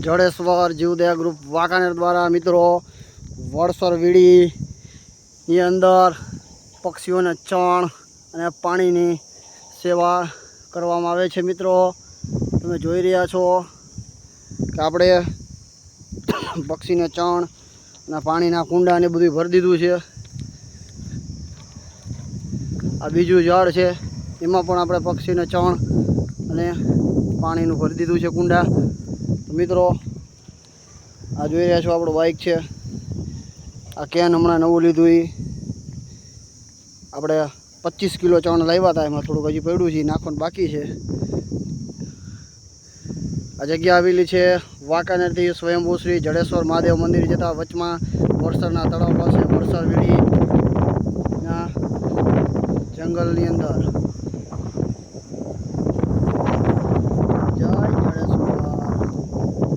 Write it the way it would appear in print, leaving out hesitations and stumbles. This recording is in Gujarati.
જડેશ્વર જીવદયા ગ્રુપ વાંકાનેર દ્વારા મિત્રો વડસર વીડીની અંદર પક્ષીઓને ચણ અને પાણીની સેવા કરવામાં આવે છે। મિત્રો તમે જોઈ રહ્યા છો કે આપણે પક્ષીને ચણ અને પાણીના કુંડા ને બધું ભરી દીધું છે। આ બીજું ઝાડ છે, એમાં પણ આપણે પક્ષીને ચણ અને પાણીનું ભરી દીધું છે કુંડા। તો મિત્રો આ જોઈ રહ્યા છો આપણું બાઇક છે, આ કેન હમણાં નવું લીધું એ આપણે 25 કિલો ચણ લાવ્યા હતા, એમાં થોડુંક હજી પડ્યું છે, નાખવાનું બાકી છે। આ જગ્યા આવેલી છે વાંકાનેરથી સ્વયંભૂ શ્રી જડેશ્વર મહાદેવ મંદિર જતા વચમાં વડસરના તળાવ પાસે વડસર વીડીના જંગલની અંદર।